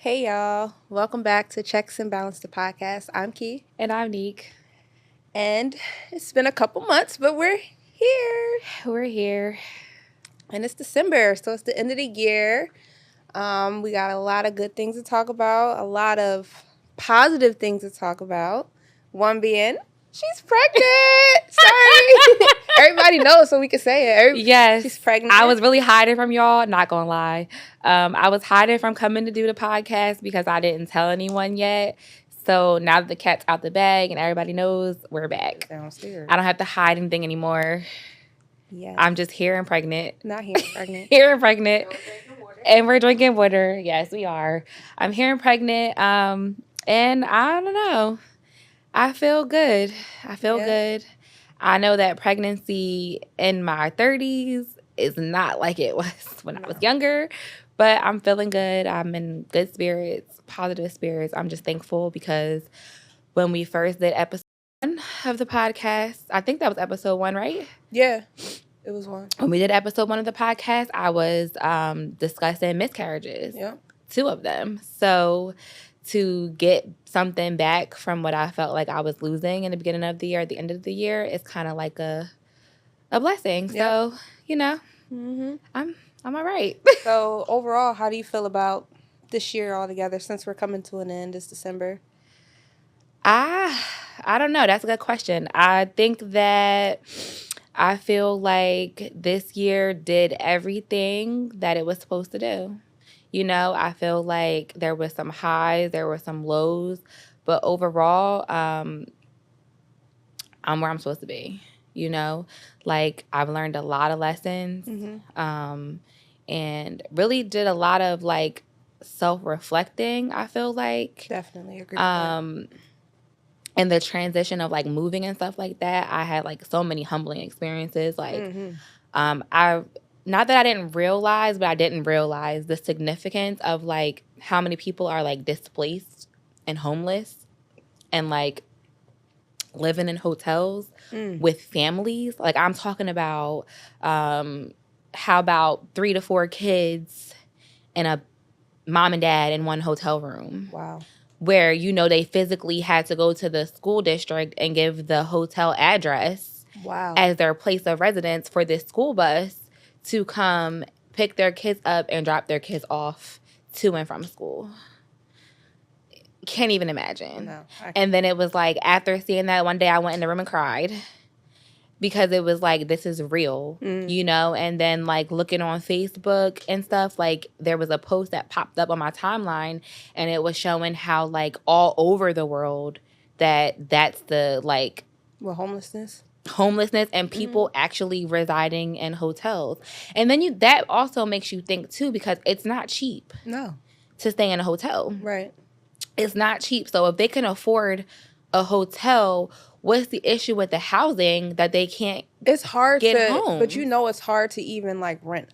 Hey y'all, welcome back to Checks and Balance the podcast. I'm Key, And I'm Neek. and it's been a couple months, but we're here. We're here. And it's December, so it's the end of the year. We got a lot of good things to talk about, a lot of positive things to talk about. One being, she's pregnant. Sorry. Everybody knows, so we can say it. Yes. She's pregnant. I was really hiding from y'all, not gonna lie. I was hiding from coming to do the podcast because I didn't tell anyone yet. So now that the cat's out the bag and everybody knows, we're back. Downstairs. I don't have to hide anything anymore. Yeah. I'm just here and pregnant. Not here and pregnant. Here and pregnant. And we're drinking water. Yes, we are. I'm here and pregnant. And I don't know. I feel good. Good. I know that pregnancy in my 30s is not like it was when I was younger, but I'm feeling good. I'm in good spirits, positive spirits. I'm just thankful because when we first did episode 1 of the podcast, I think that was episode 1, right? Yeah, it was one. When we did episode 1 of the podcast, I was discussing miscarriages. Yeah. 2 of them. So to get something back from what I felt like I was losing in the beginning of the year, at the end of the year, it's kind of like a blessing. Yep. So, I'm all right. So overall, how do you feel about this year altogether since we're coming to an end this December? I don't know. That's a good question. I think that I feel like this year did everything that it was supposed to do. I feel like there was some highs, there were some lows, but overall, I'm where I'm supposed to be. Like I've learned a lot of lessons, and really did a lot of like self-reflecting. I feel like definitely agree. And the transition of like moving and stuff like that, I had like so many humbling experiences. Like, not that I didn't realize, but I didn't realize the significance of like how many people are like displaced and homeless and like living in hotels with families. Like I'm talking about how about 3 to 4 kids and a mom and dad in one hotel room. Wow. Where, they physically had to go to the school district and give the hotel address as their place of residence for this school bus to come pick their kids up and drop their kids off to and from school. Can't even imagine. No, and then it was like, after seeing that, one day I went in the room and cried because it was like, this is real, and then like looking on Facebook and stuff, like there was a post that popped up on my timeline and it was showing how like all over the world that's the like homelessness and people actually residing in hotels. And then that also makes you think too, because it's not cheap to stay in a hotel. Right. It's not cheap. So if they can afford a hotel, what's the issue with the housing that they can't it's hard get home? But it's hard to even like rent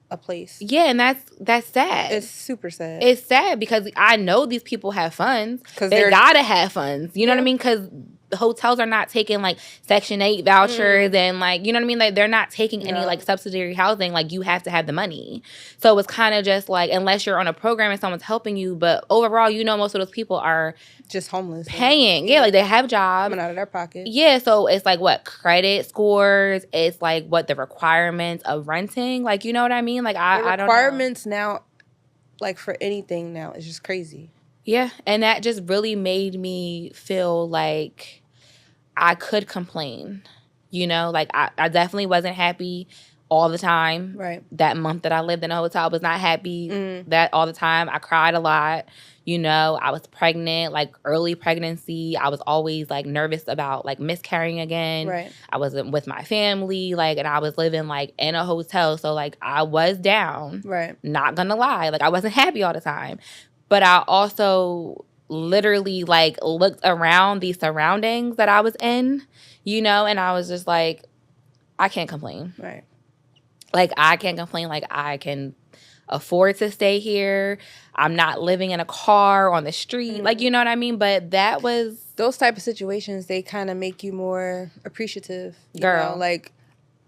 a place. Yeah, and that's sad. It's super sad. It's sad because I know these people have funds. They gotta have funds. You know what I mean? Because the hotels are not taking like Section 8 vouchers and like, you know what I mean? Like they're not taking any like subsidiary housing. Like you have to have the money. So it's kind of just like, unless you're on a program and someone's helping you, but overall, most of those people are just homeless. Paying. Yeah, like they have jobs. Coming out of their pocket. Yeah, so it's like what? Credit scores. It's like what the requirements of renting. Like, you know what I mean? Like I don't know. Requirements now, like for anything now, is just crazy. Yeah, and that just really made me feel like I could complain, like I definitely wasn't happy all the time. Right. That month that I lived in a hotel, I was not happy that all the time. I cried a lot. I was pregnant, like early pregnancy. I was always like nervous about like miscarrying again. Right. I wasn't with my family, like, and I was living like in a hotel. So like I was down. Right. Not gonna lie. Like I wasn't happy all the time. But I also literally like looked around the surroundings that I was in, and I was just like, I can't complain. Right. Like I can't complain. Like I can afford to stay here. I'm not living in a car on the street. Like, you know what I mean? But that was... Those type of situations, they kind of make you more appreciative. You Girl. know? Like,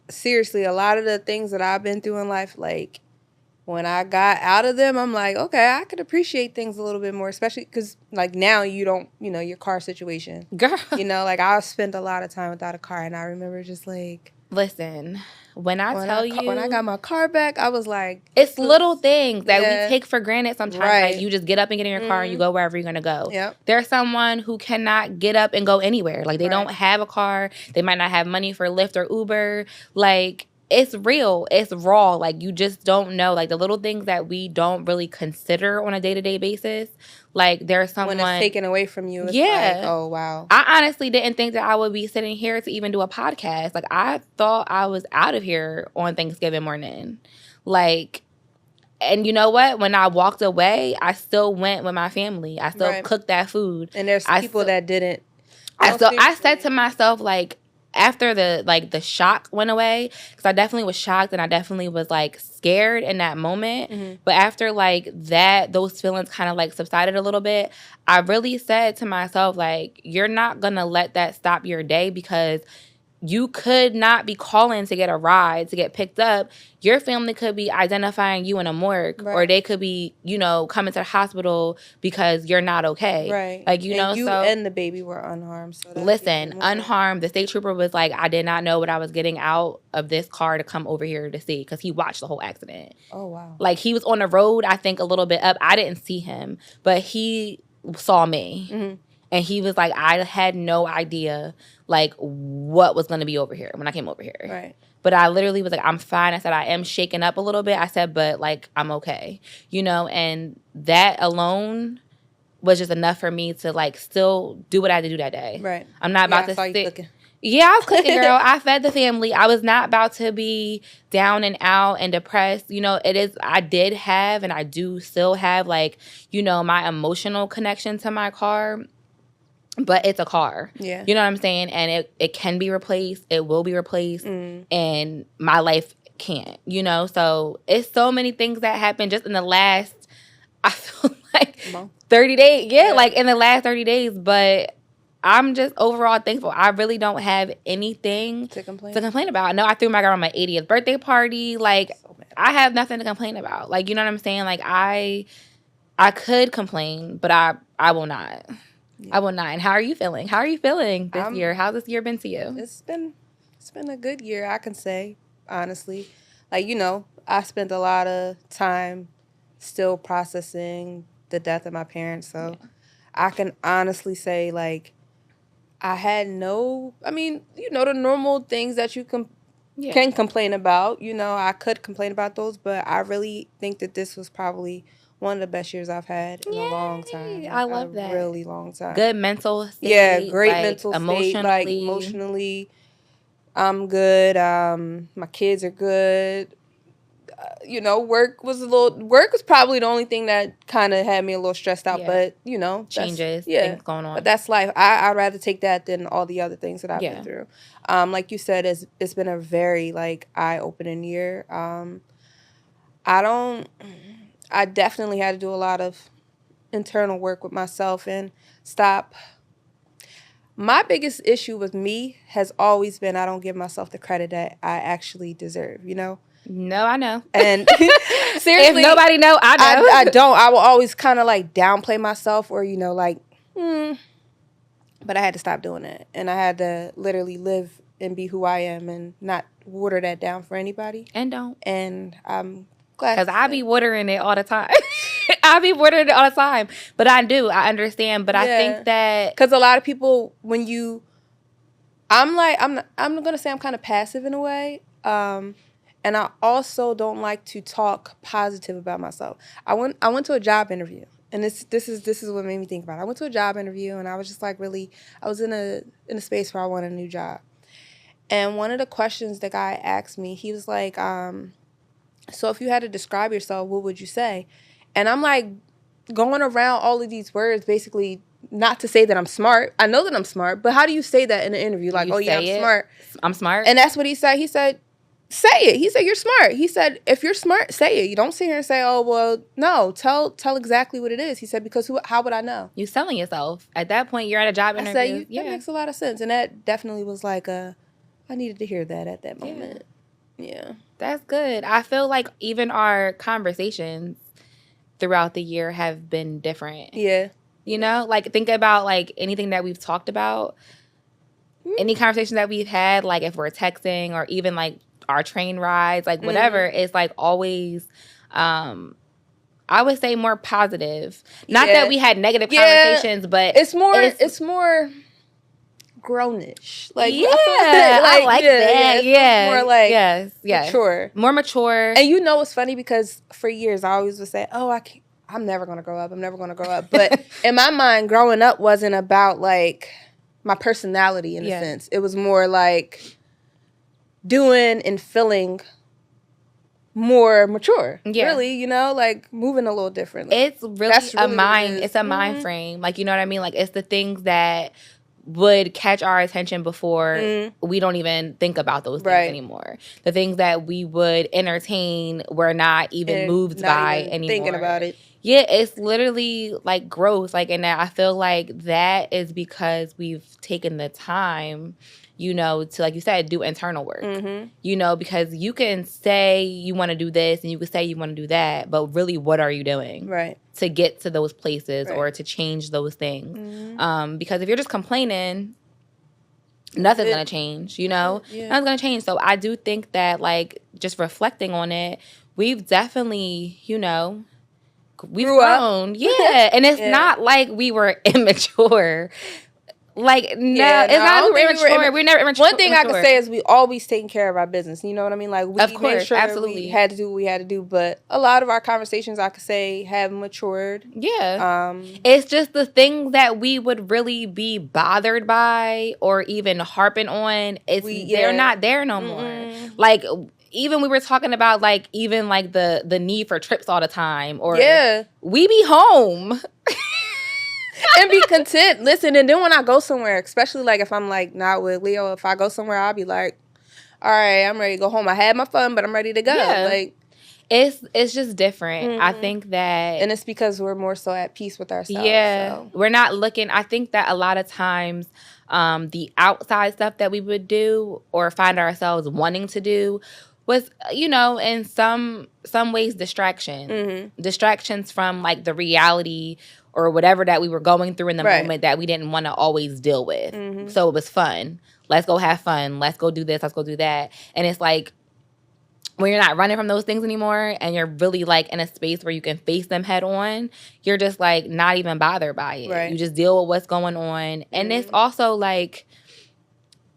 seriously, a lot of the things that I've been through in life, like, when I got out of them, I'm like, okay, I could appreciate things a little bit more, especially because, like, now you don't, your car situation. Girl. Like, I spent a lot of time without a car, and I remember just, like... Listen, when I got my car back, I was like... It's little things that we take for granted sometimes. Right. Like, you just get up and get in your car and you go wherever you're going to go. Yep. There's someone who cannot get up and go anywhere. Like, they don't have a car. They might not have money for Lyft or Uber. Like, it's real. It's raw. Like, you just don't know. Like, the little things that we don't really consider on a day-to-day basis. Like, there's someone... When it's taken away from you, it's like, oh, wow. I honestly didn't think that I would be sitting here to even do a podcast. Like, I thought I was out of here on Thanksgiving morning. Like, and you know what? When I walked away, I still went with my family. I still cooked that food. And there's people that didn't. I said to myself, like, after the shock went away, because I definitely was shocked and I definitely was, like, scared in that moment. Mm-hmm. But after, like, those feelings kind of, like, subsided a little bit, I really said to myself, like, you're not going to let that stop your day, because you could not be calling to get a ride, to get picked up. Your family could be identifying you in a morgue, or they could be, coming to the hospital because you're not okay. Right. Like, you and the baby were unharmed. So listen, unharmed. The state trooper was like, I did not know what I was getting out of this car to come over here to see, because he watched the whole accident. Oh, wow. Like, he was on the road, I think, a little bit up. I didn't see him, but he saw me. Mm-hmm. And he was like, I had no idea, like, what was going to be over here when I came over here. Right. But I literally was like, I'm fine. I said, I am shaken up a little bit. I said, but, like, I'm okay. And that alone was just enough for me to, like, still do what I had to do that day. Right. I'm not about to sit. Yeah, I was cooking, girl. I fed the family. I was not about to be down and out and depressed. I did have, and I do still have, like, my emotional connection to my car. But it's a car. Yeah. You know what I'm saying? And it can be replaced. It will be replaced. And my life can't, So it's so many things that happened just in the last, I feel like, 30 days. Yeah, like in the last 30 days. But I'm just overall thankful. I really don't have anything to complain about. No, I threw my girl my 80th birthday party. Like, I have nothing to complain about. Like, you know what I'm saying? Like, I could complain, but I will not. Yeah. I will not. And how are you feeling? How are you feeling this year? How's this year been to you? It's been a good year, I can say, honestly. Like, I spent a lot of time still processing the death of my parents. So I can honestly say, like, I had the normal things that you can complain about. I could complain about those, but I really think that this was probably one of the best years I've had in a long time. I love that. Really long time. Good mental state. Yeah, great mental state. Like, emotionally, I'm good. My kids are good. Work was probably the only thing that kind of had me a little stressed out. Yeah. But, changes, things going on. But that's life. I'd rather take that than all the other things that I've been through. Like you said, it's been a very, like, eye-opening year. I definitely had to do a lot of internal work with myself and stop. My biggest issue with me has always been I don't give myself the credit that I actually deserve, No, I know. And seriously, if nobody know, I know. I don't. I will always kind of, like, downplay myself or, But I had to stop doing that. And I had to literally live and be who I am and not water that down for anybody. And don't. And I'm... Because I be watering it all the time. I be watering it all the time. But I do. I understand. But I think that... Because a lot of people, when you... I'm going to say I'm kind of passive in a way. And I also don't like to talk positive about myself. I went to a job interview. And this is what made me think about it. I went to a job interview and I was just, like, really... I was in a space where I wanted a new job. And one of the questions the guy asked me, he was like... So if you had to describe yourself, what would you say? And I'm, like, going around all of these words, basically, not to say that I'm smart. I know that I'm smart, but how do you say that in an interview? Like, I'm smart. I'm smart. And that's what he said. He said, say it. He said, you're smart. He said, if you're smart, say it. You don't sit here and say, oh, well, no, tell exactly what it is. He said, because how would I know? You're selling yourself. At that point, you're at a job interview. I said, that makes a lot of sense. And that definitely was like I needed to hear that at that moment. Yeah. That's good. I feel like even our conversations throughout the year have been different. Yeah. You know, like think about like anything that we've talked about, any conversation that we've had, like if we're texting or even like our train rides, like whatever, it's like always, I would say more positive. Not that we had negative conversations, but it's more grownish. Like, yeah, I like that. Yeah, more like yes, mature, more mature. And you know, it's funny because for years I always would say, "Oh, I'm never gonna grow up. I'm never gonna grow up." But in my mind, growing up wasn't about like my personality in a sense. It was more like doing and feeling more mature. Yeah. Really, you know, like moving a little differently. It's really a mind. It's a mind frame. Like, you know what I mean? Like, it's the things that would catch our attention before we don't even think about those things anymore. The things that we would entertain, we're not even moved by anymore. Thinking about it. Yeah, it's literally like growth. Like, and I feel like that is because we've taken the time, you know, to, like you said, do internal work. You know, because you can say you want to do this and you can say you want to do that, but really, what are you doing? Right. To get to those places or to change those things. Because if you're just complaining, nothing's going to change, you know? Nothing's going to change. So I do think that, like, just reflecting on it, we've definitely, you know, we've grown. Yeah. And it's not like we were immature. Like, no, it's not like we were immature. We're never immature. One thing I can say is we always taking care of our business. You know what I mean? Like, we of course, made sure absolutely. we had to do what we had to do. But a lot of our conversations, I could say, have matured. Yeah. It's just the things that we would really be bothered by or even harping on, they're not there no more. Like, even we were talking about, like, even, like, the need for trips all the time. Or we be home. And be content. Listen, and then when I go somewhere, especially like if I'm like not with Leo, if I go somewhere, I'll be like, all right, I'm ready to go home. I had my fun, but I'm ready to go. Yeah. Like, it's just different. I think that, and it's because we're more so at peace with ourselves. Yeah, so. We're not looking. I think that a lot of times, the outside stuff that we would do or find ourselves wanting to do was, you know, in some ways distractions from like the reality or whatever that we were going through in the moment that we didn't want to always deal with. So it was fun. Let's go have fun. Let's go do this. Let's go do that. And it's like, when you're not running from those things anymore and you're really like in a space where you can face them head on, you're just like not even bothered by it. Right. You just deal with what's going on. And it's also like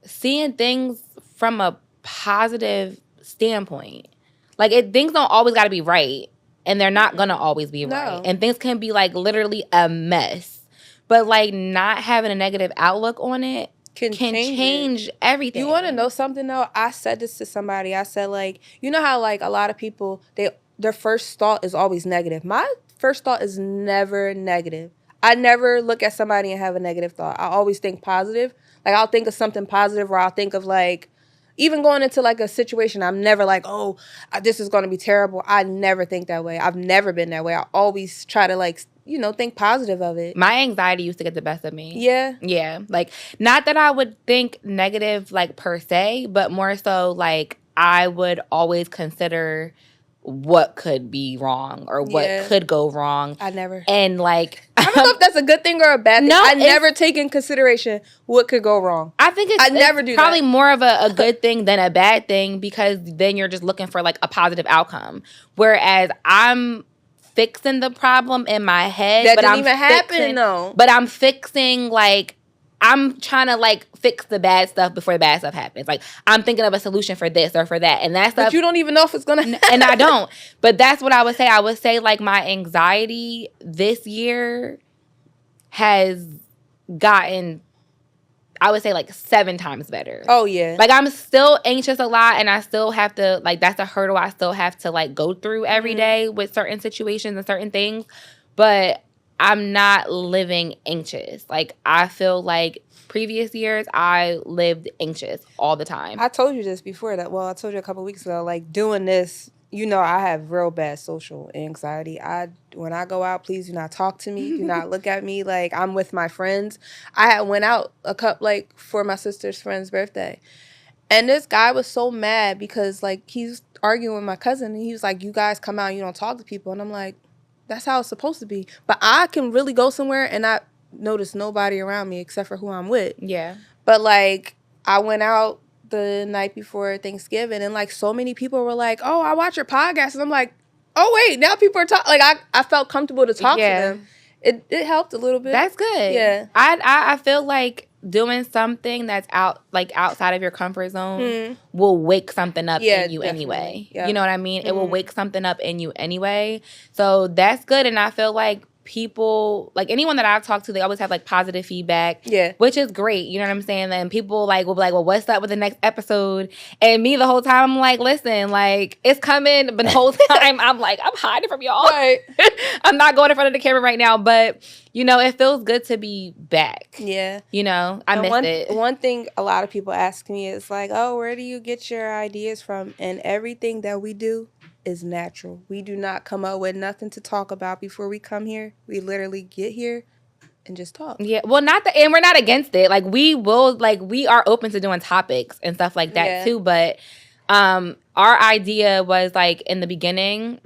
seeing things from a positive standpoint. Like, things don't always got to be right. And they're not going to always be right. And things can be, like, literally a mess. But, like, not having a negative outlook on it can change everything. You want to know something, though? I said this to somebody. I said, like, you know how, like, a lot of people, their first thought is always negative. My first thought is never negative. I never look at somebody and have a negative thought. I always think positive. Like, I'll think of something positive, or I'll think of, like, even going into, like, a situation, I'm never like, oh, this is going to be terrible. I never think that way. I've never been that way. I always try to, like, you know, think positive of it. My anxiety used to get the best of me. Yeah. Yeah. Like, not that I would think negative, like, per se, but more so, like, I would always consider what could be wrong or what could go wrong. I never. And, like, I don't know if that's a good thing or a bad thing. No, I never take in consideration what could go wrong. I think it's probably more of a good thing than a bad thing, because then you're just looking for, like, a positive outcome. Whereas I'm fixing the problem in my head. That didn't even happen, though. But I'm fixing, like, I'm trying to, like, fix the bad stuff before the bad stuff happens. Like, I'm thinking of a solution for this or for that. And that stuff. But you don't even know if it's going to happen. And I don't. But that's what I would say. I would say, like, my anxiety this year has gotten, I would say, like, 7 times better. Oh, yeah. Like, I'm still anxious a lot, and I still have to, like, that's a hurdle I still have to, like, go through every day with certain situations and certain things. But I'm not living anxious. Like, I feel like previous years, I lived anxious all the time. I told you this before. I told you a couple weeks ago, like, doing this, you know, I have real bad social anxiety. When I go out, please do not talk to me. Do not look at me like I'm with my friends. I had went out for my sister's friend's birthday. And this guy was so mad because, like, he's arguing with my cousin, and he was like, you guys come out and you don't talk to people. And I'm like, that's how it's supposed to be. But I can really go somewhere and not notice nobody around me except for who I'm with. Yeah. But, like, I went out the night before Thanksgiving, and, like, so many people were like, oh, I watch your podcast. And I'm like, oh, wait, now people are talking. Like, I felt comfortable to talk to them. It helped a little bit. That's good. Yeah. I feel like doing something that's outside of your comfort zone will wake something up in you anyway. Yeah. You know what I mean? It will wake something up in you anyway. So that's good. And I feel like people, like anyone that I've talked to, they always have like positive feedback. Yeah. Which is great. You know what I'm saying? And people like will be like, well, what's up with the next episode? And me the whole time I'm like, listen, like it's coming. But the whole time I'm like, I'm hiding from y'all. Right. I'm not going in front of the camera right now. But you know, it feels good to be back. Yeah. You know, I miss it. One thing a lot of people ask me is like, oh, where do you get your ideas from? And everything that we do is natural. We do not come up with nothing to talk about before we come here. We literally get here and just talk. Yeah. Well, and we're not against it. Like we are open to doing topics and stuff like that too. But our idea was like in the beginning,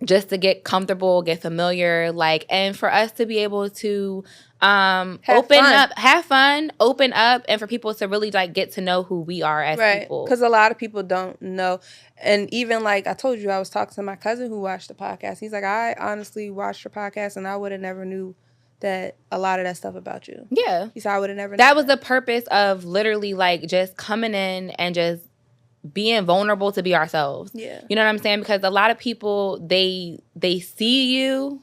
just to get comfortable, get familiar, like, and for us to be able to have fun, open up, and for people to really like get to know who we are as people. Because a lot of people don't know. And even like I told you, I was talking to my cousin who watched the podcast. He's like, I honestly watched your podcast and I would have never knew that a lot of that stuff about you. Yeah. He said I would have never known that was the purpose of literally like just coming in and just being vulnerable to be ourselves. Yeah. You know what I'm saying? Because a lot of people, they see you,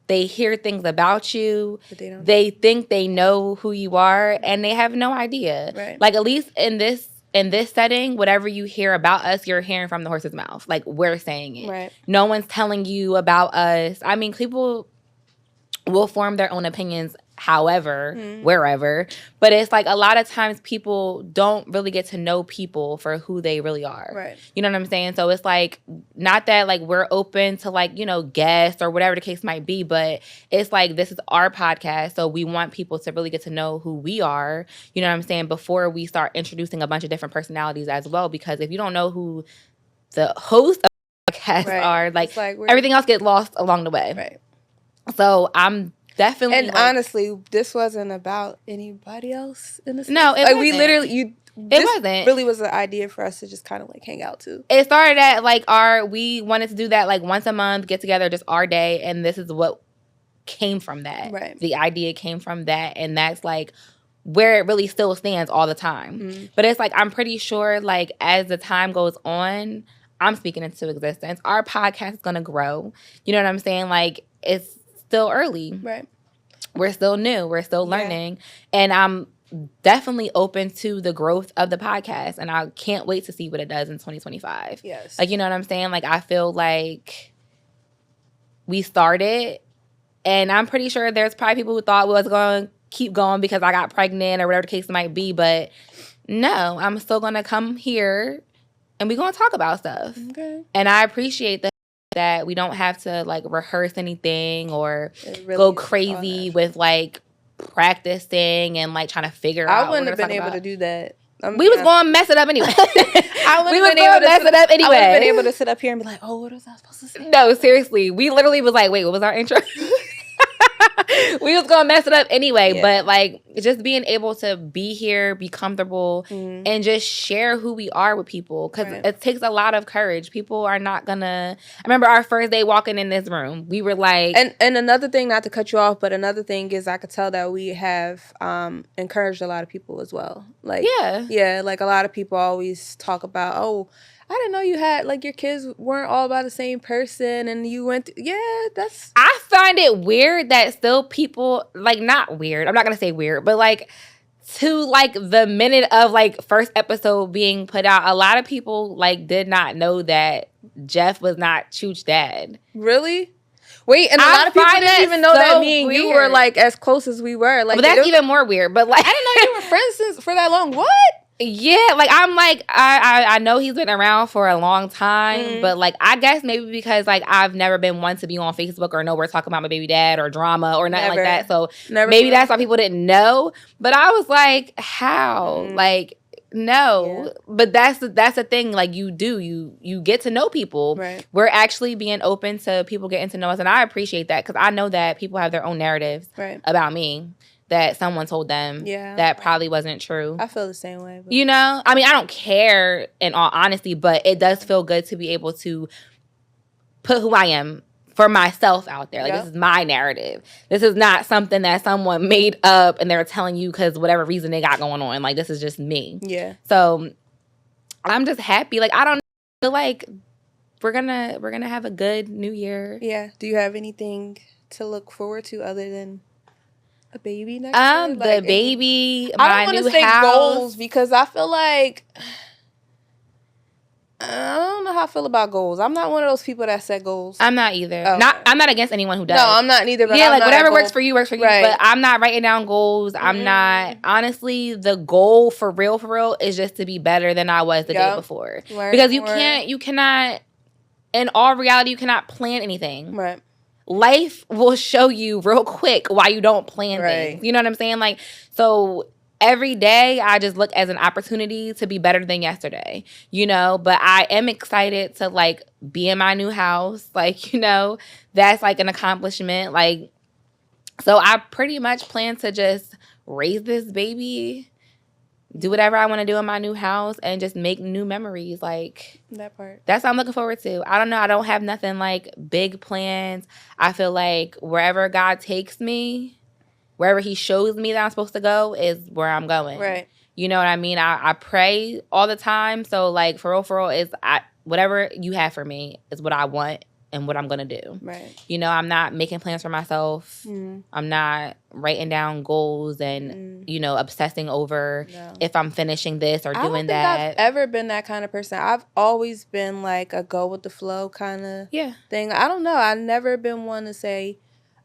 they hear things about you, but they think they know who you are, and they have no idea. Right. Like at least in this setting, whatever you hear about us, you're hearing from the horse's mouth. Like we're saying it. Right. No one's telling you about us. I mean, people will form their own opinions however, wherever. But it's like a lot of times people don't really get to know people for who they really are. Right. You know what I'm saying? So it's like, not that like we're open to like, you know, guests or whatever the case might be, but it's like this is our podcast. So we want people to really get to know who we are. You know what I'm saying? Before we start introducing a bunch of different personalities as well. Because if you don't know who the host of the podcast are, like everything else gets lost along the way. Right. So I'm definitely. And honestly, this wasn't about anybody else in the sense. No, it like wasn't. we literally It wasn't. Really was an idea for us to just kind of like hang out too. It started at like we wanted to do that like once a month, get together, just our day, and this is what came from that. Right. The idea came from that, and that's like where it really still stands all the time. Mm-hmm. But it's like I'm pretty sure like as the time goes on, I'm speaking into existence. Our podcast is gonna grow. You know what I'm saying? Like it's still early. Right. We're still new. We're still learning. And I'm definitely open to the growth of the podcast. And I can't wait to see what it does in 2025. Yes. Like, you know what I'm saying? Like, I feel like we started, and I'm pretty sure there's probably people who thought we was going to keep going because I got pregnant or whatever the case might be. But no, I'm still going to come here and we're going to talk about stuff. Okay. And I appreciate that we don't have to like rehearse anything or really go crazy with like practicing and like trying to figure out. I wouldn't have been able to do that. We was going to mess it up anyway. I would have been able to mess it up anyway. I would have been able to sit up here and be like, "Oh, what was I supposed to say?" No, seriously, we literally was like, "Wait, what was our intro?" We was gonna mess it up anyway, but like just being able to be here, be comfortable, and just share who we are with people, because it takes a lot of courage. People are not gonna. I remember our first day walking in this room, we were like, and another thing, not to cut you off, but another thing is I could tell that we have encouraged a lot of people as well. Like like a lot of people always talk about, oh, I didn't know you had, like, your kids weren't all by the same person and you went that's... I find it weird that still people, like, not weird, I'm not going to say weird, but, like, to, like, the minute of, like, first episode being put out, a lot of people, like, did not know that Jeff was not Chooch's dad. Really? Wait, and a lot of people didn't even know that me and you were, like, as close as we were. Like, but that's even more weird, but, like... I didn't know you were friends for that long. What? Yeah, like I'm like I know he's been around for a long time, but like I guess maybe because like I've never been one to be on Facebook or nowhere talking about my baby dad or drama or nothing like that. So maybe that's why people didn't know. But I was like, how? Like No, Yeah. but that's the thing. Like you get to know people. Right. We're actually being open to people getting to know us, and I appreciate that because I know that people have their own narratives Right. about me that someone told them that probably wasn't true. I feel the same way. But. You know, I mean, I don't care in all honesty, but it does feel good to be able to put who I am for myself out there. Like, this is my narrative. This is not something that someone made up and they're telling you because whatever reason they got going on. Like, this is just me. Yeah. So I'm just happy. Like, I don't feel like we're gonna have a good new year. Yeah. Do you have anything to look forward to other than a baby next year? The baby, I don't my new say house. goals because I feel like I don't know how I feel about goals. I'm not one of those people that set goals. I'm not either. Oh, I'm not against anyone who does. No, I'm not neither. But yeah, I'm like not whatever works for you works for you. Right. But I'm not writing down goals. I'm not. Honestly, the goal for real is just to be better than I was the day before. Because you cannot. In all reality, you cannot plan anything. Right. Life will show you real quick why you don't plan things. You know what I'm saying? Like, so every day I just look as an opportunity to be better than yesterday, you know, but I am excited to like be in my new house. Like, you know, that's like an accomplishment. Like, so I pretty much plan to just raise this baby, do whatever I want to do in my new house, and just make new memories. Like, that part. That's what I'm looking forward to. I don't know. I don't have nothing like big plans. I feel like wherever God takes me, wherever he shows me that I'm supposed to go is where I'm going. Right. You know what I mean? I pray all the time. So like for real is whatever you have for me is what I want and what I'm going to do. Right. You know, I'm not making plans for myself. I'm not writing down goals and, you know, obsessing over if I'm finishing this or doing that. I don't think I've ever been that kind of person. I've always been like a go with the flow kind of thing. I don't know. I've never been one to say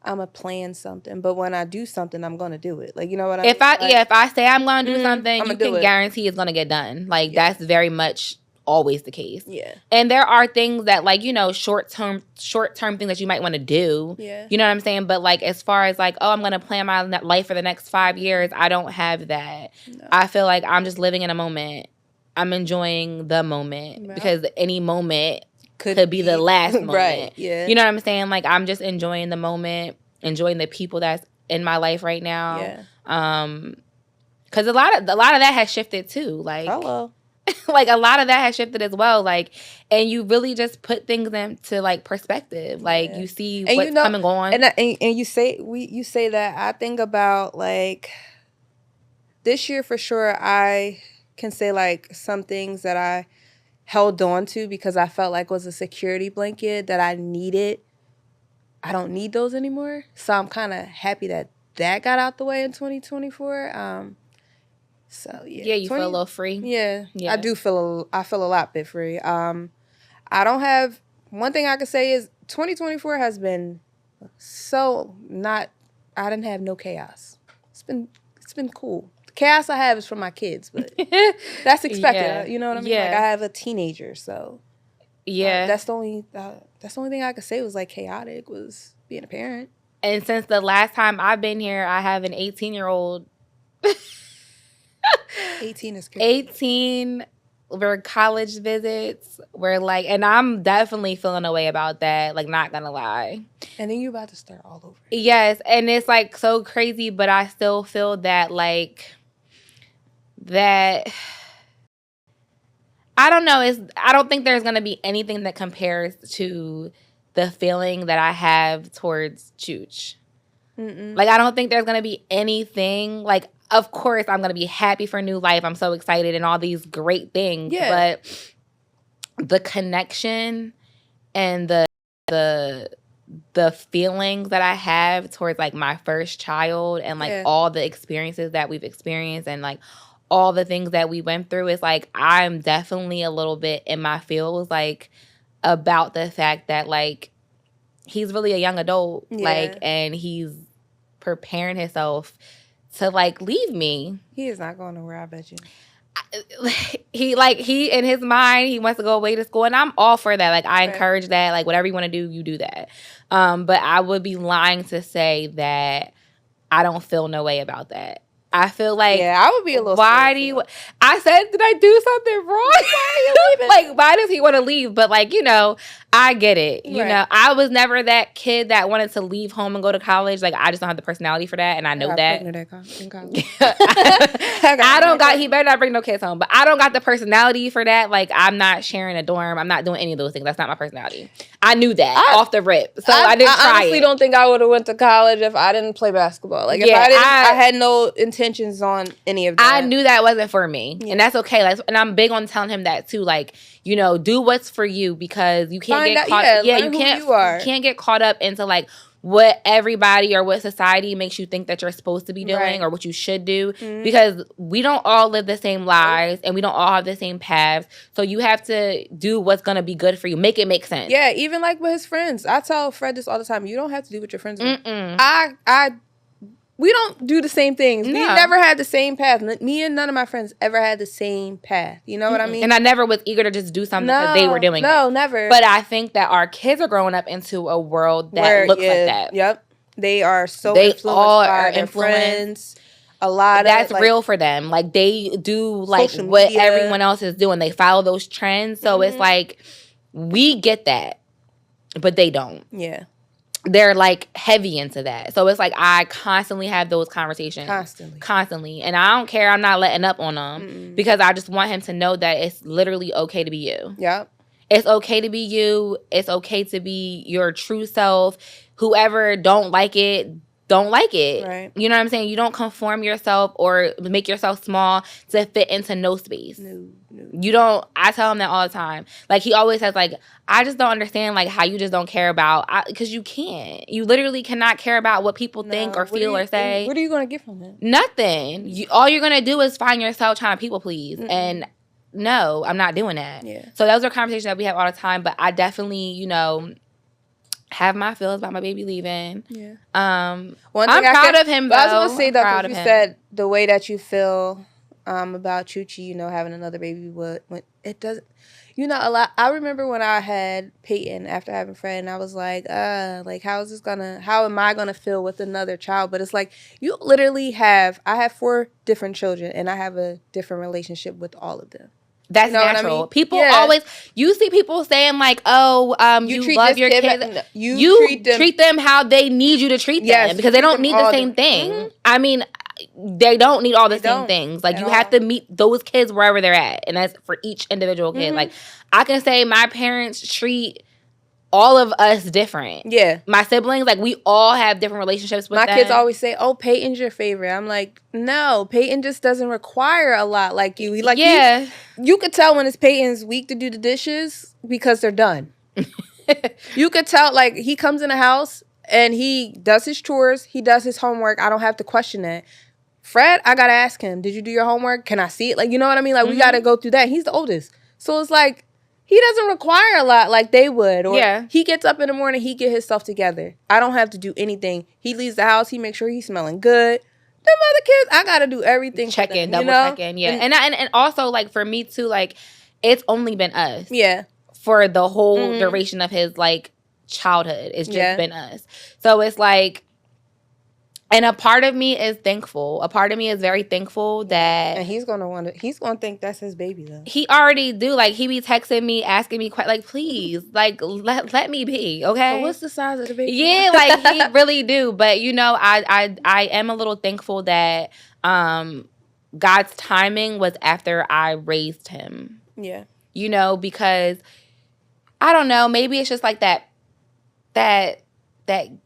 I'm going to plan something. But when I do something, I'm going to do it. Like, you know what I mean? If I say I'm going to do something, you can guarantee it's going to get done. Like, that's very much always the case. Yeah. And there are things that like, you know, short term things that you might want to do. Yeah. You know what I'm saying? But like as far as like, oh, I'm going to plan my life for the next 5 years, I don't have that. No. I feel like I'm just living in a moment. I'm enjoying the moment because any moment could be the last moment. Right. Yeah. You know what I'm saying? Like I'm just enjoying the moment, enjoying the people that's in my life right now. Yeah. Cuz a lot of that has shifted too. Like hello. Like a lot of that has shifted as well. Like, and you really just put things into like perspective. Like you see and what's coming on. And you say that. I think about like this year for sure. I can say like some things that I held on to because I felt like was a security blanket that I needed. I don't need those anymore. So I'm kind of happy that got out the way in 2024. So yeah, you feel a little free. Yeah, I do feel a lot bit free. I don't have one thing I could say is 2024 has been so not. I didn't have no chaos. It's been cool. The chaos I have is from my kids, but that's expected. You know what I mean? Like I have a teenager, so that's the only thing I could say was like chaotic was being a parent. And since the last time I've been here, I have an 18-year-old. 18 is crazy. 18 were college visits. We're like, and I'm definitely feeling a way about that. Like, not gonna lie. And then you about to start all over. Yes, and it's like so crazy, but I still feel that like that. I don't know. I don't think there's gonna be anything that compares to the feeling that I have towards Chooch. Like, I don't think there's gonna be anything like. Of course, I'm going to be happy for new life. I'm so excited and all these great things. Yeah. But the connection and the feelings that I have towards, like, my first child and, like, all the experiences that we've experienced and, like, all the things that we went through is, like, I'm definitely a little bit in my feels, like, about the fact that, like, he's really a young adult. Yeah. Like, and he's preparing himself to like leave me. He is not going nowhere, I bet you. He in his mind, he wants to go away to school, and I'm all for that. Like I encourage that. Like whatever you want to do, you do that. But I would be lying to say that I don't feel no way about that. I feel like, yeah, I would be a little. why do you? I said, did I do something wrong? Why are you leaving? Like, why does he want to leave? But like, I get it. Right. I was never that kid that wanted to leave home and go to college. Like, I just don't have the personality for that, and I know got that. pregnant in college. I don't got. He better not bring no kids home. But I don't got the personality for that. Like, I'm not sharing a dorm. I'm not doing any of those things. That's not my personality. I knew that off the rip, so I didn't try it. I honestly don't think I would have went to college if I didn't play basketball. Like, if I had no intentions on any of that. I knew that wasn't for me, and that's okay. Like, and I'm big on telling him that too. Like, do what's for you, because you can't get caught. Yeah, you can't get caught up into like what everybody or what society makes you think that you're supposed to be doing or what you should do, because we don't all live the same lives and we don't all have the same paths. So you have to do what's going to be good for you. Make it make sense. Yeah, even like with his friends. I tell Fred this all the time. You don't have to do what your friends do. We don't do the same things. No. We never had the same path. Me and none of my friends ever had the same path. You know what I mean? And I never was eager to just do something because they were doing it. No, never. But I think that our kids are growing up into a world that looks like that. Yep. They are so influenced by their friends. A lot that's real for them. Like, they do like what everyone else is doing. They follow those trends. So it's like, we get that, but they don't. Yeah. They're like heavy into that. So it's like, I constantly have those conversations. Constantly. And I don't care. I'm not letting up on them because I just want him to know that it's literally okay to be you. Yep. It's okay to be you. It's okay to be your true self. Whoever don't like it. Right. You know what I'm saying? You don't conform yourself or make yourself small to fit into no space. No. You don't. I tell him that all the time. Like, he always says, like, I just don't understand, like, how you just don't care about, because you can't. You literally cannot care about what people think or feel or say. What are you going to get from it? Nothing. All you're going to do is find yourself trying to people please. And no, I'm not doing that. Yeah. So those are conversations that we have all the time. But I definitely, have my feelings about my baby leaving. Yeah. I'm proud of him, though. I was going to say that because you said the way that you feel about Chuchi, having another baby, when it doesn't, a lot. I remember when I had Peyton after having Fred, and I was like, how am I gonna feel with another child? But it's like, you literally I have 4 different children, and I have a different relationship with all of them. That's natural. I mean? People always, you see people saying like, oh, you love your kids. You treat them how they need you to treat them, because they don't need the same thing. Mm-hmm. I mean, they don't need all the same things. Like, you have to meet those kids wherever they're at. And that's for each individual kid. Mm-hmm. Like, I can say my parents treat all of us different. Yeah. My siblings, like, we all have different relationships with them. My kids always say, oh, Peyton's your favorite. I'm like, no, Peyton just doesn't require a lot like you. Like, you could tell when it's Peyton's week to do the dishes because they're done. You could tell, like, he comes in the house and he does his chores. He does his homework. I don't have to question that. Fred, I got to ask him, did you do your homework? Can I see it? Like, you know what I mean? Like, we got to go through that. He's the oldest. So it's like, he doesn't require a lot like they would. Or he gets up in the morning, he get his stuff together. I don't have to do anything. He leaves the house, he makes sure he's smelling good. Them other kids, I got to do everything. Check in, double check in, yeah. And also, like, for me too, like, it's only been us. Yeah. For the whole duration of his, like, childhood. It's just been us. So it's like, and a part of me is thankful. A part of me is very thankful that... And he's going to think that's his baby, though. He already do. Like, he be texting me, asking me, like, please, like, let me be, okay? So what's the size of the baby? Yeah, like, he really do. But, I am a little thankful that God's timing was after I raised him. Yeah. Because, I don't know, maybe it's just like that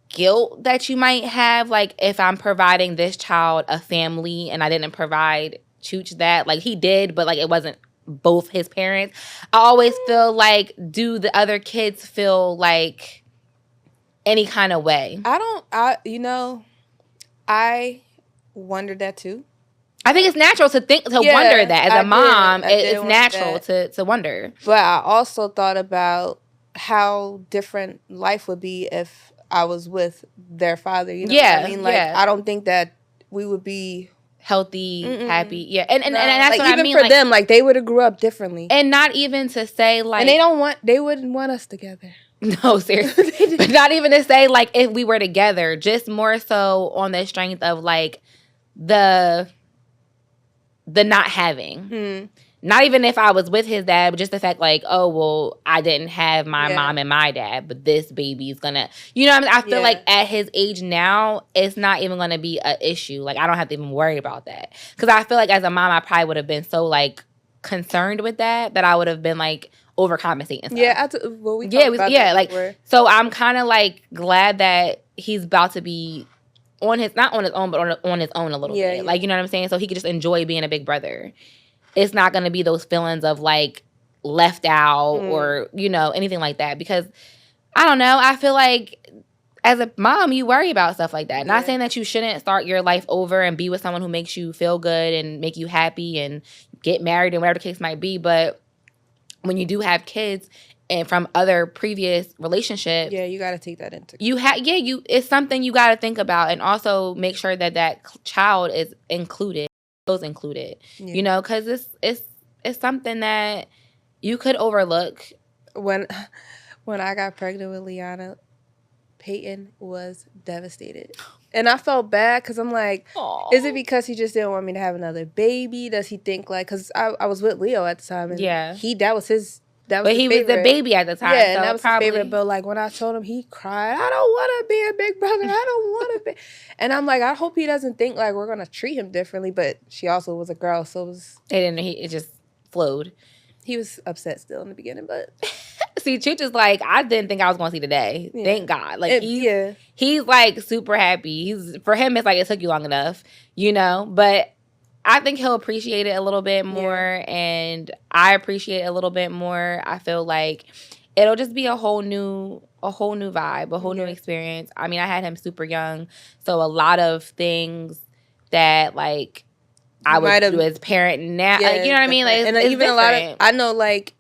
guilt that you might have, like, if I'm providing this child a family and I didn't provide Chooch that. Like, he did, but, like, it wasn't both his parents. I always feel like, do the other kids feel like any kind of way? I wondered that too. I think it's natural to wonder that. As a mom, it's natural to wonder. But I also thought about how different life would be if I was with their father. You know what I mean? Like, I don't think that we would be healthy, happy. Yeah. And that's like, what I mean. Even for them, like, they would have grew up differently. And not even to say, like... And they wouldn't want us together. No, seriously. But not even to say, like, if we were together. Just more so on the strength of, like, the the not having. Not even if I was with his dad, but just the fact like, oh, well, I didn't have my mom and my dad, but this baby is gonna, you know what I mean? I feel like at his age now, it's not even gonna be an issue. Like, I don't have to even worry about that. Because I feel like as a mom, I probably would have been so like concerned with that I would have been like overcompensating. Yeah, so I'm kind of like glad that he's about to be on his, not on his own, but on his own a little bit. Like, you know what I'm saying? So he could just enjoy being a big brother. It's not going to be those feelings of like left out or, you know, anything like that. Because I don't know. I feel like as a mom, you worry about stuff like that. Not saying that you shouldn't start your life over and be with someone who makes you feel good and make you happy and get married and whatever the case might be. But when you do have kids and from other previous relationships, you got to take that into it's something you got to think about, and also make sure that child is included, you know, because it's something that you could overlook. When I got pregnant with Liana, Peyton was devastated. And I felt bad because I'm like, aww, is it because he just didn't want me to have another baby? Does he think like, because I was with Leo at the time, and that was his but he favorite. Was the baby at the time. Yeah, so and that was probably his favorite. But like when I told him, he cried, I don't want to be a big brother. I don't want to be. And I'm like, I hope he doesn't think like we're going to treat him differently. But she also was a girl, so it was... It just flowed. He was upset still in the beginning, but... See, Chooch is like, I didn't think I was going to see today. Yeah. Thank God. Like, he's like super happy. For him, it's like it took you long enough, you know? But I think he'll appreciate it a little bit more, and I appreciate it a little bit more. I feel like it'll just be a whole new vibe, a whole new experience. I mean, I had him super young, so a lot of things that like I would do as a parent now, like, you know what I mean? Like, and it's even different. A lot of, I know, like,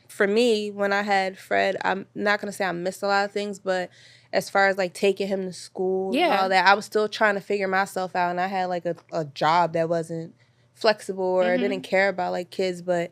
for me, when I had Fred, I'm not gonna say I missed a lot of things, but as far as like taking him to school and all that, I was still trying to figure myself out, and I had like a job that wasn't flexible or didn't care about like kids, but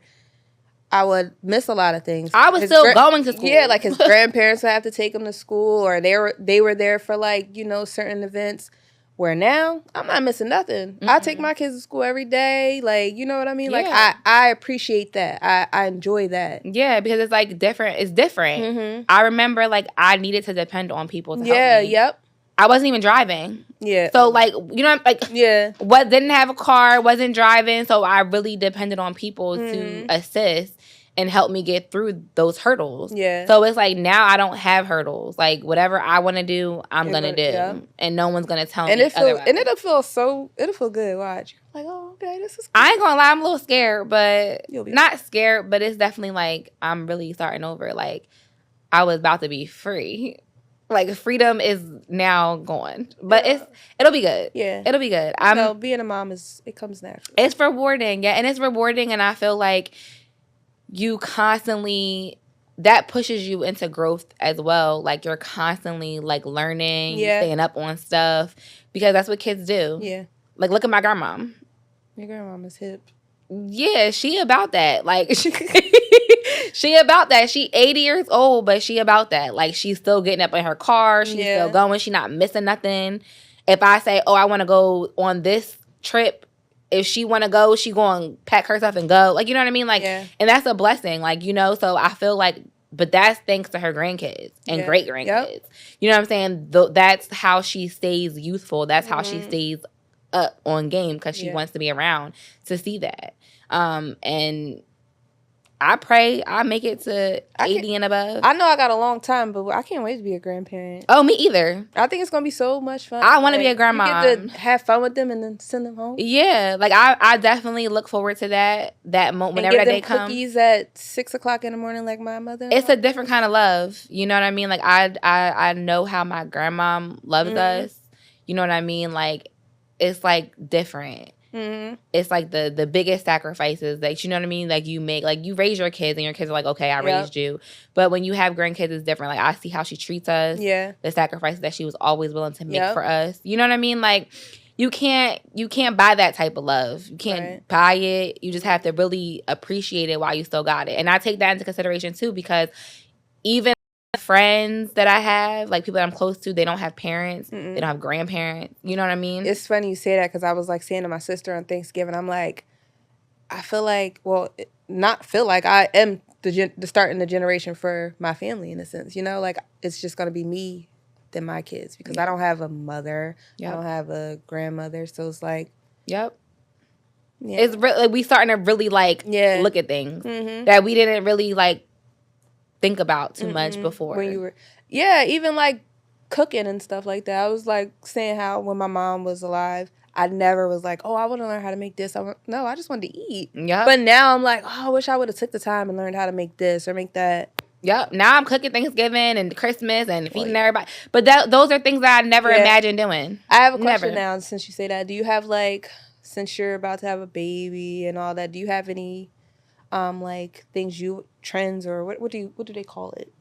I would miss a lot of things. I was still going to school. Yeah, like his grandparents would have to take him to school, or they were there for like, you know, certain events. Where now, I'm not missing nothing. I take my kids to school every day. Like, you know what I mean? Like, I appreciate that. I enjoy that. Yeah, because it's like different. It's different. I remember like I needed to depend on people to help me. Yep. I wasn't even driving. Yeah. So like, you know, like what didn't have a car, wasn't driving, so I really depended on people to assist and help me get through those hurdles. Yeah. So it's like now I don't have hurdles. Like whatever I want to do, I'm gonna do, and no one's gonna tell me. It'll feel good. Watch. Like, oh, okay, this is cool. I ain't gonna lie, I'm a little scared, but not scared, but it's definitely like I'm really starting over. Like I was about to be free. Like freedom is now gone, but it'll be good. Yeah, it'll be good. Being a mom it comes naturally. It's rewarding, and it's rewarding, and I feel like you constantly, that pushes you into growth as well. Like you're constantly like learning, staying up on stuff, because that's what kids do. Yeah, like look at my grandma. Your grandmom is hip. Yeah, she about that. Like she about that. She 80 years old, but she about that. Like she's still getting up in her car. She's still going. She's not missing nothing. If I say, oh, I want to go on this trip, if she want to go, she going to pack her stuff and go. Like, you know what I mean? Like, and that's a blessing. Like, you know, so I feel like, but that's thanks to her grandkids and great grandkids. Yep. You know what I'm saying? That's how she stays youthful. That's how she stays up on game, because she wants to be around to see that. And I pray I make it to 80 and above. I know I got a long time, but I can't wait to be a grandparent. Oh, me either. I think it's going to be so much fun. I want to be a grandma. You get to have fun with them and then send them home. Yeah. Like, I definitely look forward to that moment, whenever that day comes. And give them cookies at 6 o'clock in the morning like my mother. It's a different kind of love. You know what I mean? Like, I know how my grandma loves us. You know what I mean? Like, it's, like, different. It's like the biggest sacrifices that, you know what I mean, like you make, like you raise your kids and your kids are like, okay, I raised you, but when you have grandkids, it's different. Like I see how she treats us, the sacrifices that she was always willing to make for us, you know what I mean? Like you can't buy that type of love. You can't buy it. You just have to really appreciate it while you still got it. And I take that into consideration too, because even friends that I have, like people that I'm close to, they don't have parents. They don't have grandparents. You know what I mean? It's funny you say that, because I was like saying to my sister on Thanksgiving, I'm like, I feel like, well, not feel like, I am the start in the generation for my family in a sense. You know, like it's just gonna be me than my kids because I don't have a mother. I don't have a grandmother, so it's like, Yep. yeah, It's really like, we starting to really like look at things that we didn't really like think about too much before. when you were, even like cooking and stuff like that. I was like saying how when my mom was alive, I never was like, oh, I want to learn how to make this. No, I just wanted to eat. Yep. But now I'm like, oh, I wish I would have took the time and learned how to make this or make that. Yep. Now I'm cooking Thanksgiving and Christmas and feeding everybody. But those are things that I never imagined doing. I have a question now since you say that. Do you have like, since you're about to have a baby and all that, do you have any like trends or what do they call it?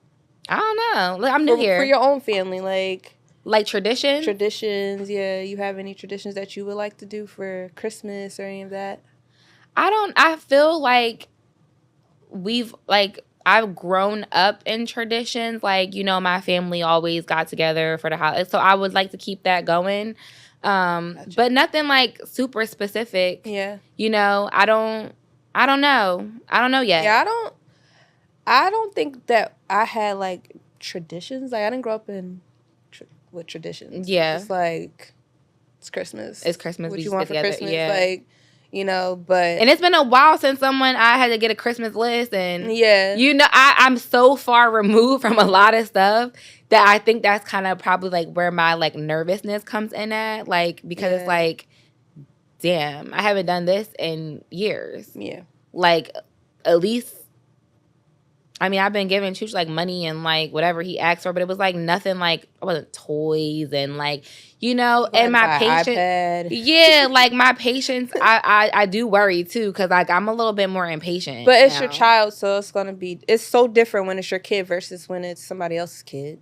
I don't know. Look, I'm new here. For your own family, like traditions? Traditions, yeah. You have any traditions that you would like to do for Christmas or any of that? I feel like I've grown up in traditions. Like, you know, my family always got together for the holidays. So I would like to keep that going. Gotcha. But nothing like super specific. Yeah. You know, I don't know. I don't know yet. Yeah, I don't think that I had like traditions. Like I didn't grow up with traditions. Yeah. It's like it's Christmas. It's Christmas. What we you want for Christmas? Yeah. Like, you know, but and it's been a while since I had to get a Christmas list, and you know, I'm so far removed from a lot of stuff that I think that's kind of probably like where my like nervousness comes in at, like because it's like, damn, I haven't done this in years. Yeah, like at least. I mean, I've been giving Chooch like money and like whatever he asked for, but it was like nothing like, it wasn't toys and like, you know, and my patience. Yeah, like my patience, I do worry too, because like I'm a little bit more impatient. But it's your child, so it's so different when it's your kid versus when it's somebody else's kid.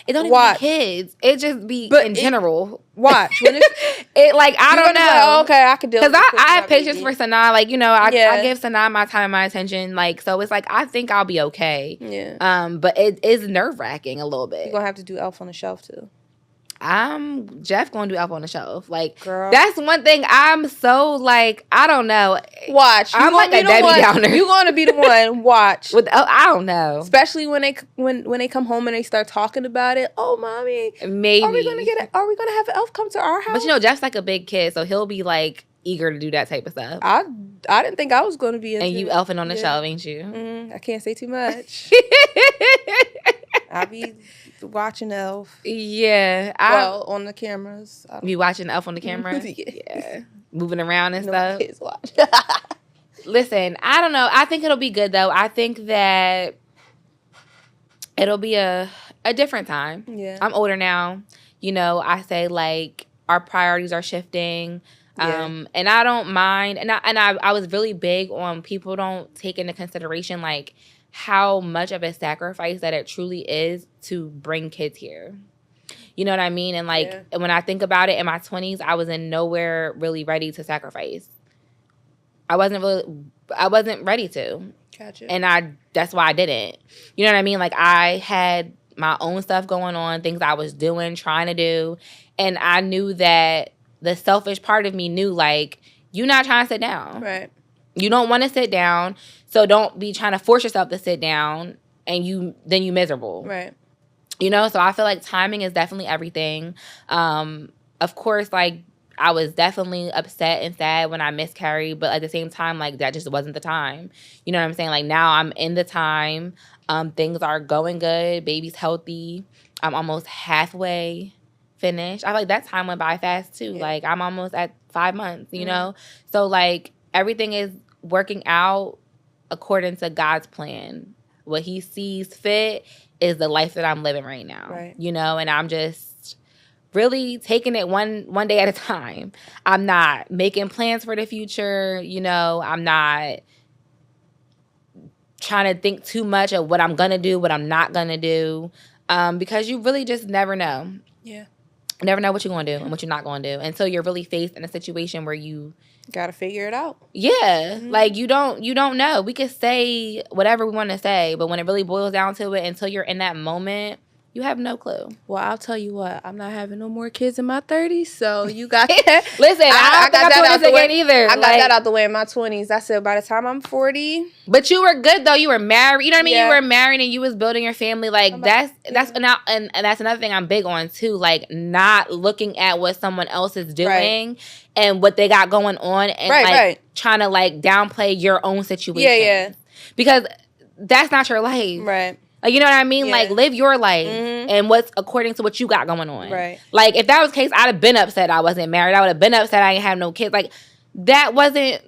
It don't even be kids. It just be in general. Watch. When it's, it like, I don't know. Like, oh, okay, I could deal with it. Because I have patience for Sanaa. Like, you know, I give Sanaa my time and my attention. Like, so it's like, I think I'll be okay. Yeah. But it is nerve-wracking a little bit. You're going to have to do Elf on the Shelf, too. Jeff going to do Elf on the Shelf. Like, girl, that's one thing I'm so like, I don't know. Watch. I'm like a Debbie Downer. You're going to be the one. Watch. I don't know. Especially when they come home and they start talking about it. Oh, mommy. Maybe. Are we going to have an elf come to our house? But you know, Jeff's like a big kid, so he'll be like eager to do that type of stuff. I didn't think I was going to be into and you elfing on the shelf, ain't you? Mm-hmm. I can't say too much. I'll be watching Elf. Yeah. On the cameras. You watching Elf on the camera? Yeah. Moving around and stuff. My kids watch. Listen, I don't know. I think it'll be good, though. I think that it'll be a different time. Yeah. I'm older now. You know, I say, like, our priorities are shifting. And I don't mind. And I was really big on people don't take into consideration, like, how much of a sacrifice that it truly is to bring kids here. You know what I mean? And like, when I think about it, in my 20s, I was in nowhere really ready to sacrifice. I wasn't ready to. Gotcha. And that's why I didn't. You know what I mean? Like, I had my own stuff going on, things I was doing, trying to do. And I knew that the selfish part of me knew, like, you're not trying to sit down. Right. You don't want to sit down, so don't be trying to force yourself to sit down, and then you miserable. Right. You know, so I feel like timing is definitely everything. Of course, like, I was definitely upset and sad when I miscarried, but at the same time, like, that just wasn't the time. You know what I'm saying? Like, now I'm in the time. Things are going good. Baby's healthy. I'm almost halfway finished. I feel like that time went by fast, too. Yeah. Like, I'm almost at 5 months, you know? So, like, everything is working out according to God's plan. What he sees fit is the life that I'm living right now. Right. You know, and I'm just really taking it one day at a time. I'm not making plans for the future, you know, I'm not trying to think too much of what I'm gonna do, what I'm not gonna do. Because you really just never know. Yeah. Never know what you're gonna do and what you're not gonna do until you're really faced in a situation where you gotta figure it out. Yeah. Mm-hmm. Like, you don't know. We could say whatever we want to say, but when it really boils down to it, until you're in that moment, You have no clue. Well, I'll tell you what. I'm not having no more kids in my 30s, so you got Listen, I got that out the way either. I got that out the way in my 20s. I said by the time I'm 40. But you were good though. You were married. You know what I mean? Yeah. You were married and you was building your family. Like that's now and that's another thing I'm big on too. Like not looking at what someone else is doing and what they got going on and trying to like downplay your own situation. Yeah. Because that's not your life. Right. Like, you know what I mean? Yeah. Like, live your life and what's according to what you got going on. Right. Like, if that was the case, I'd have been upset I wasn't married. I would have been upset I didn't have no kids. Like, that wasn't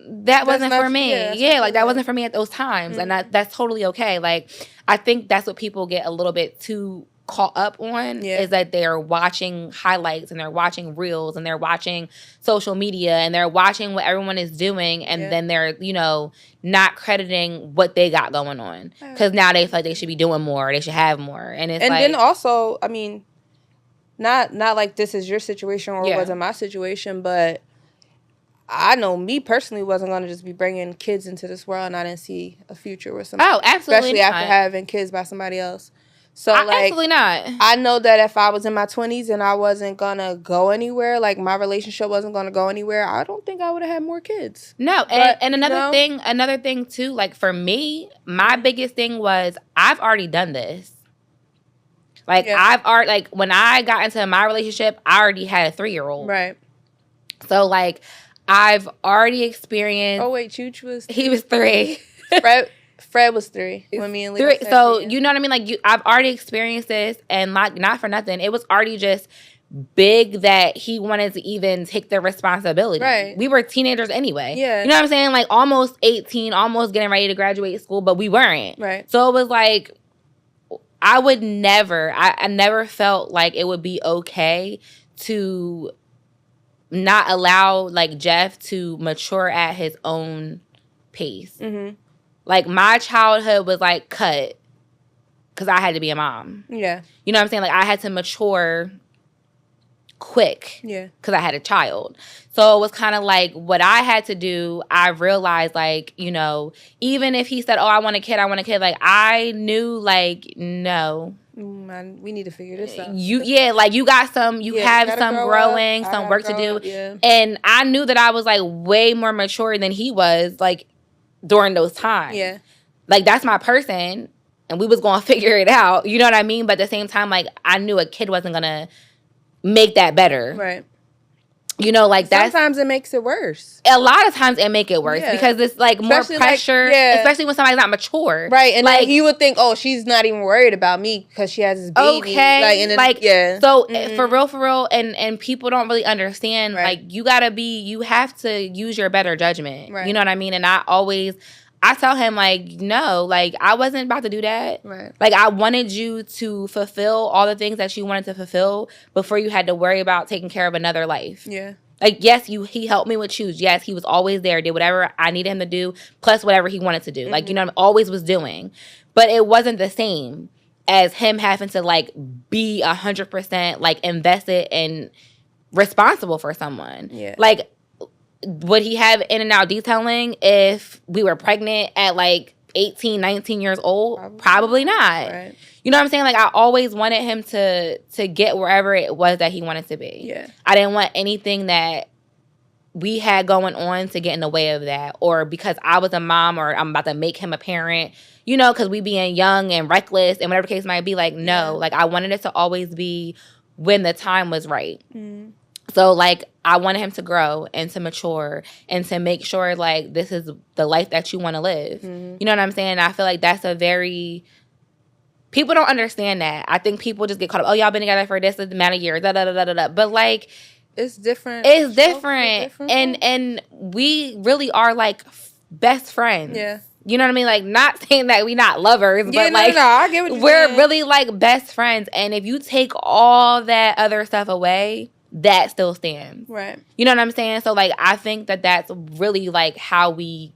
for me. Yeah, like, that wasn't for me at those times. And that's totally okay. Like, I think that's what people get a little bit too caught up on is that they're watching highlights and they're watching reels and they're watching social media and they're watching what everyone is doing and then they're, you know, not crediting what they got going on because now they feel like they should be doing more, they should have more, and it's then also, I mean, not like this is your situation or wasn't my situation, but I know me personally wasn't going to just be bringing kids into this world and I didn't see a future with somebody. Oh, absolutely, especially after having kids by somebody else. So, absolutely not. I know that if I was in my 20s and I wasn't going to go anywhere, like my relationship wasn't going to go anywhere, I don't think I would have had more kids. No, and another thing too, like for me, my biggest thing was I've already done this. Like like when I got into my relationship, I already had a 3-year-old. Right. So like I've already experienced. Oh wait, Chooch was 3. He was 3. Fred was 3 when me and Leo 3. So you know what I mean? Like I've already experienced this, and like not for nothing, it was already just big that he wanted to even take the responsibility. Right. We were teenagers anyway. Yeah. You know what I'm saying? Like almost 18, almost getting ready to graduate school, but we weren't. Right. So it was like I would never. I never felt like it would be okay to not allow like Jeff to mature at his own pace. Mm-hmm. Like, my childhood was, like, cut because I had to be a mom. Yeah. You know what I'm saying? Like, I had to mature quick. Yeah. Because I had a child. So, it was kind of like what I had to do, I realized, like, you know, even if he said, oh, I want a kid, like, I knew, like, no. Man, we need to figure this out. You got some, have some growing, some work to do. Yeah. And I knew that I was, like, way more mature than he was, like, during those times. Yeah. Like, that's my person, and we was going to figure it out. You know what I mean? But at the same time, like, I knew a kid wasn't going to make that better. Right. You know, like, sometimes it makes it worse. A lot of times it make it worse because it's, like, especially more pressure, especially when somebody's not mature. Right. And, like, you would think, oh, she's not even worried about me because she has this baby. Okay. So, for real, and people don't really understand, like, you have to use your better judgment. Right. You know what I mean? And I tell him, like, no, like, I wasn't about to do that. Right. Like, I wanted you to fulfill all the things that you wanted to fulfill before you had to worry about taking care of another life. Yeah. Like, yes, he helped me with shoes. Yes, he was always there, did whatever I needed him to do, plus whatever he wanted to do. Mm-hmm. Like, you know, always was doing. But it wasn't the same as him having to, like, be 100%, like, invested and responsible for someone. Yeah. Like, would he have in and out detailing if we were pregnant at like 18, 19 years old? Probably not. Right. You know what I'm saying? Like, I always wanted him to get wherever it was that he wanted to be. Yeah. I didn't want anything that we had going on to get in the way of that, or because I was a mom or I'm about to make him a parent, you know, because we being young and reckless and whatever the case might be. Like, no. Like, I wanted it to always be when the time was right. Mm. So, like, I wanted him to grow and to mature and to make sure, like, this is the life that you want to live. Mm-hmm. You know what I'm saying? I feel like that's a very... People don't understand that. I think people just get caught up, oh, y'all been together for this amount of years, da-da-da-da-da. But, like... It's different. It's different. And we really are, like, best friends. Yeah. You know what I mean? Like, not saying that we not lovers, but, like... No, I get what you're we're saying. really, like, best friends. And if you take all that other stuff away... that still stands. Right. You know what I'm saying? So, like, I think that that's really, like, how we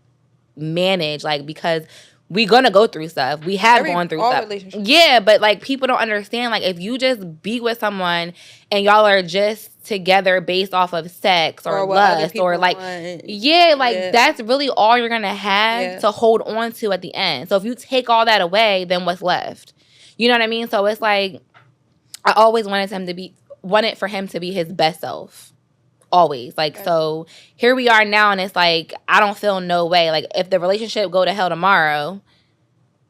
manage, like, because we're going to go through stuff. We have gone through stuff. Yeah, but, like, people don't understand, like, if you just be with someone and y'all are just together based off of sex or lust or, like, that's really all you're going to have to hold on to at the end. So, if you take all that away, then what's left? You know what I mean? So, it's like... I always wanted for him to be his best self. Always. Like, so here we are now, and it's like, I don't feel no way. Like, if the relationship go to hell tomorrow,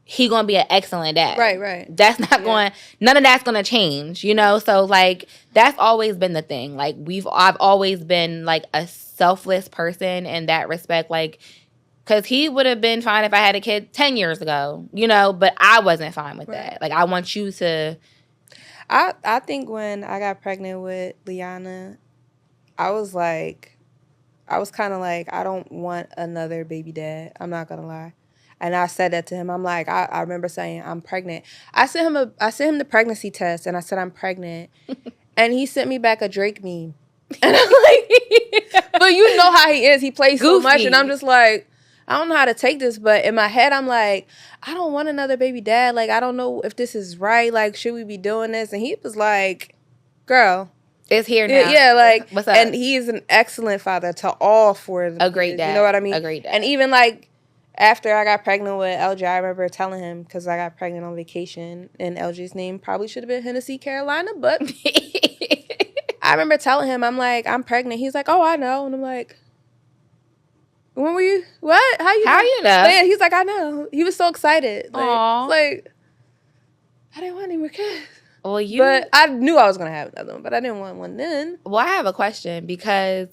he gonna be an excellent dad. Right. That's not going, none of that's gonna change, you know? So, like, that's always been the thing. Like, I've always been, like, a selfless person in that respect. Like, because he would have been fine if I had a kid 10 years ago, you know? But I wasn't fine with that. Like, I want you to... I think when I got pregnant with Liana, I was kind of like, I don't want another baby dad. I'm not gonna lie. And I said that to him. I'm like, I remember saying, I'm pregnant. I sent him the pregnancy test, and I said, I'm pregnant. And he sent me back a Drake meme. And I'm like, but you know how he is. He plays so much, and I'm just like, I don't know how to take this. But in my head, I'm like, I don't want another baby dad. Like, I don't know if this is right. Like, should we be doing this? And he was like, girl. It's here now. Yeah, like, what's up? And he is an excellent father to all four of them. A great dad. You know what I mean? A great dad. And even, like, after I got pregnant with LJ, I remember telling him, because I got pregnant on vacation, and LJ's name probably should have been Hennessy Carolina, but I remember telling him, I'm like, I'm pregnant. He's like, oh, I know. And I'm like, when were you? What? How you know? Yeah, he's like, I know. He was so excited. Like, I didn't want any more kids. Well, But I knew I was going to have another one, but I didn't want one then. Well, I have a question, because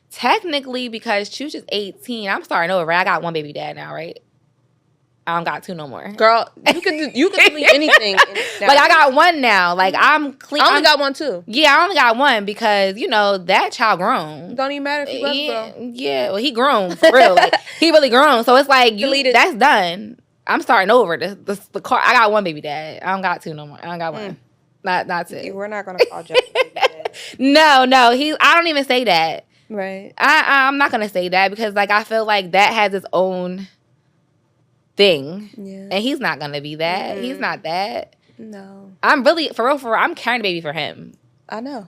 technically, because Chooch is 18, I'm starting over. I got one baby dad now, right? I don't got two no more. Girl, you can delete anything. Like, I got one now. Like, I'm clean. I only got one too. Yeah, I only got one because, you know, that child grown. Don't even matter if he was grown. Yeah, well, he grown for real. Like, he really grown. So it's like, that's done. I'm starting over. The car. I got one baby dad. I don't got two no more. I don't got one. Not two. We're not gonna call Jeff baby dad. No. I don't even say that. Right. I'm not gonna say that because, like, I feel like that has its own thing. Yeah. And he's not gonna be that. He's not that. No. I'm really, for real, I'm carrying a baby for him. I know.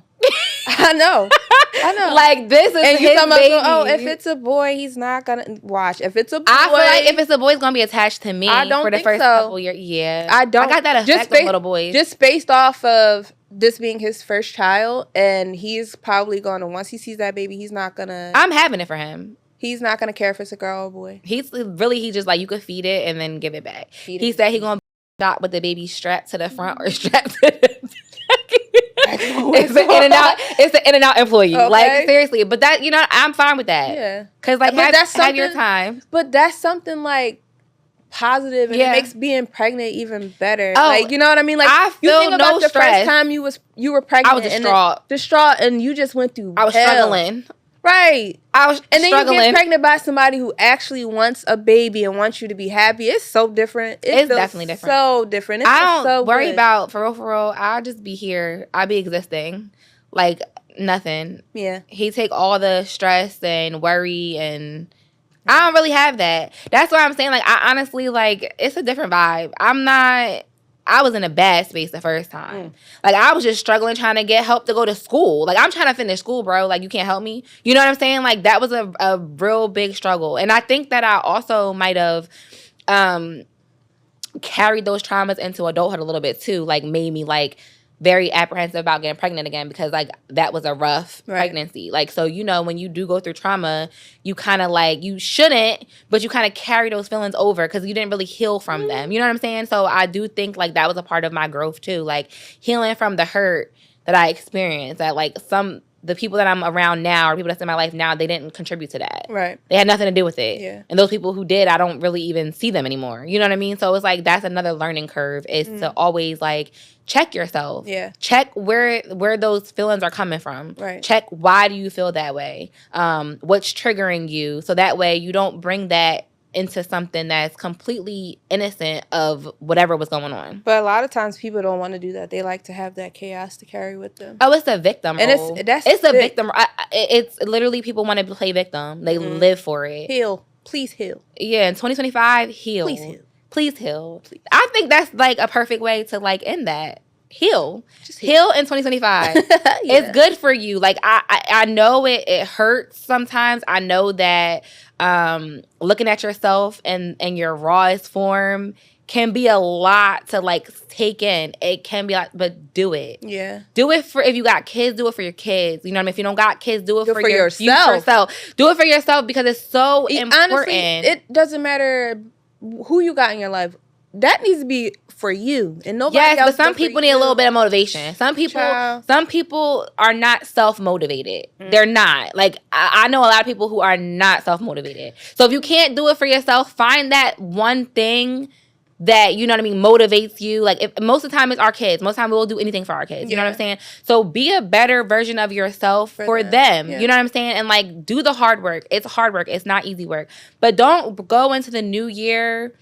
I know. Like, this is and his baby. If it's a boy, he's not gonna watch. If it's a boy, I feel like if it's a boy, he's gonna be attached to me. I don't for the think first so. couple years. Yeah, I don't. I got that effect on little boys. Just based off of this being his first child, and he's probably gonna, once he sees that baby, he's not gonna. I'm having it for him. He's not gonna care if it's a girl or boy. He just like, you could feed it and then give it back. He said he gonna dot with the baby strapped to the front or strapped to the it's an in and out employee. Okay. Like, seriously. But that, you know, I'm fine with that. Yeah. Because, like, have your time. But that's something, like, positive, and it makes being pregnant even better. Oh, like, you know what I mean? Like, I feel you think about the stress. first time you were pregnant. I was distraught. And you just went through I was struggling. Right. I was struggling. And then you get pregnant by somebody who actually wants a baby and wants you to be happy. It's so different. It's definitely different. So different. I don't worry about, for real, I'll just be here. I'll be existing. Like, nothing. Yeah. He take all the stress and worry, and I don't really have that. That's why I'm saying, like, I honestly, like, it's a different vibe. I was in a bad space the first time. Like, I was just struggling trying to get help to go to school. Like, I'm trying to finish school, bro. Like, you can't help me. You know what I'm saying? Like, that was a real big struggle. And I think that I also might have carried those traumas into adulthood a little bit, too. Like, made me, like, very apprehensive about getting pregnant again because, like, that was a rough pregnancy. Like, so, you know, when you do go through trauma, you kind of, like, you shouldn't, but you kind of carry those feelings over because you didn't really heal from them. You know what I'm saying? So I do think, like, that was a part of my growth, too. Like, healing from the hurt that I experienced, that, like, the people that I'm around now or people that's in my life now, they didn't contribute to that. Right. They had nothing to do with it. Yeah. And those people who did, I don't really even see them anymore. You know what I mean? So it's like, that's another learning curve, is to always, like, check yourself. Yeah. Check where those feelings are coming from. Right. Check, why do you feel that way? What's triggering you? So that way you don't bring that into something that's completely innocent of whatever was going on. But a lot of times people don't want to do that. They like to have that chaos to carry with them. Oh, it's a victim role. And it's a victim. It's literally, people want to play victim. They live for it. Heal. Please heal. Yeah, in 2025, heal. Please heal. Please heal. I think that's, like, a perfect way to, like, end that. Heal. Just heal in 2025. It's good for you. Like, I know it hurts sometimes. I know that looking at yourself in your rawest form can be a lot to like take in. It can be a lot, but do it. Yeah. Do it for, if you got kids, do it for your kids. You know what I mean? If you don't got kids, do it for your yourself. future self. Do it for yourself because it's so important. Honestly, it doesn't matter who you got in your life. That needs to be for you and nobody else. Yes, but some people need a little bit of motivation. Some people are not self-motivated. They're not. Like, I know a lot of people who are not self-motivated. So if you can't do it for yourself, find that one thing that, you know what I mean, motivates you. Like, if most of the time it's our kids. Most of the time we'll do anything for our kids. You know what I'm saying? So be a better version of yourself for them. Yeah. You know what I'm saying? And like, do the hard work. It's hard work. It's not easy work. But don't go into the new year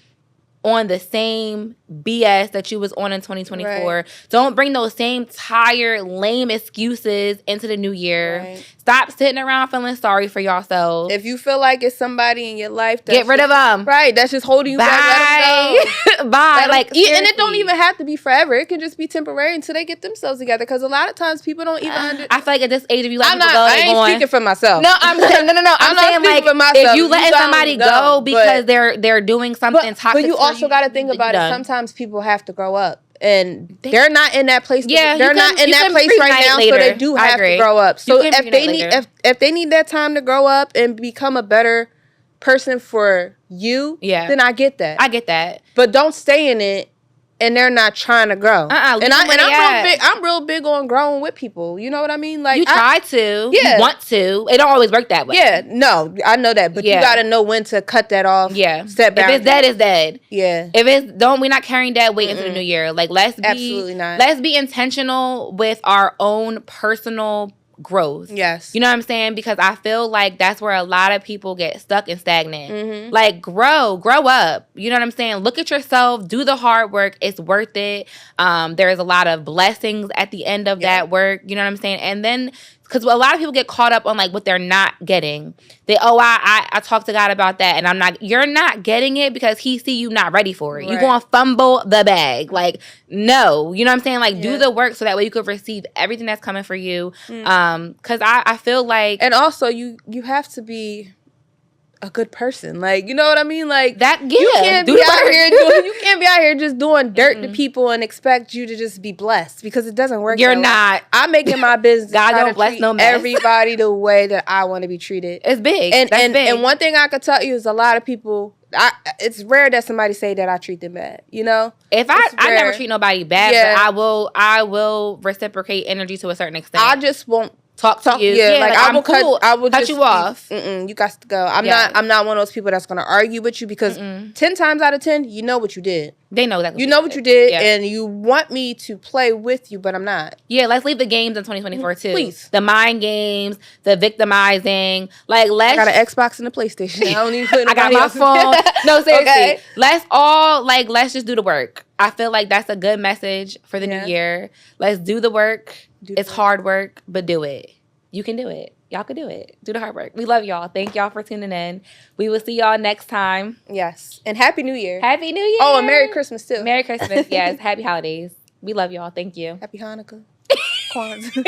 on the same BS that you was on in 2024. Right. Don't bring those same tired, lame excuses into the new year. Right. Stop sitting around feeling sorry for yourself. If you feel like it's somebody in your life, get rid of them. Right, that's just holding you back. Let them go. Bye. Like, and it don't even have to be forever. It can just be temporary until they get themselves together. Because a lot of times people don't even I feel like at this age, if you let people go, I ain't speaking for myself. No, I'm saying no. I'm saying like if you letting somebody go because they're doing something toxic. But you also got to think about it. Sometimes people have to grow up. And they're not in that place. Yeah, they're not in that place right now, so they do have to grow up. So if they need that time to grow up and become a better person for you, then I get that. I get that. But don't stay in it. And they're not trying to grow. I'm real big on growing with people. You know what I mean? Like, you try to, you want to. It don't always work that way. Yeah, no, I know that, but you got to know when to cut that off. Yeah, step back. If it's dead, it's dead. Yeah. If it's we're not carrying that weight into the new year. Like, absolutely not. Let's be intentional with our own personal growth. Yes. You know what I'm saying? Because I feel like that's where a lot of people get stuck and stagnant. Like, grow up. You know what I'm saying? Look at yourself, do the hard work. It's worth it. There's a lot of blessings at the end of that work. You know what I'm saying? And then, because a lot of people get caught up on like what they're not getting. I talked to God about that, and you're not getting it because He see you not ready for it. Right. You're gonna fumble the bag. Like, no, you know what I'm saying? Like, do the work so that way you could receive everything that's coming for you. Because I feel like, and also you have to be a good person. Like, you know what I mean? Like, that, you can't be out here just doing dirt to people and expect you to just be blessed, because it doesn't work. You're not. I'm making my business. God don't bless no mess. Everybody the way that I want to be treated. It's big. And one thing I could tell you is a lot of people, it's rare that somebody say that I treat them bad. You know, if I never treat nobody bad, but I will reciprocate energy to a certain extent. I just won't talk to you. Yeah, like, I will cut you off. You got to go. I'm not one of those people that's going to argue with you, because 10 times out of 10, you know what you did. They know that. You know what you did, and you want me to play with you, but I'm not. Yeah, let's leave the games in 2024 too. Please. The mind games, the victimizing. Like, I got an Xbox and a PlayStation. I don't even put I got my phone. No, seriously. Okay. Let's just do the work. I feel like that's a good message for the new year. Let's do the work. It's hard work, but do it. You can do it. Y'all can do it. Do the hard work. We love y'all. Thank y'all for tuning in. We will see y'all next time. Yes. And Happy New Year. Happy New Year. Oh, and Merry Christmas too. Merry Christmas. Yes. Happy holidays. We love y'all. Thank you. Happy Hanukkah. Kwanzaa.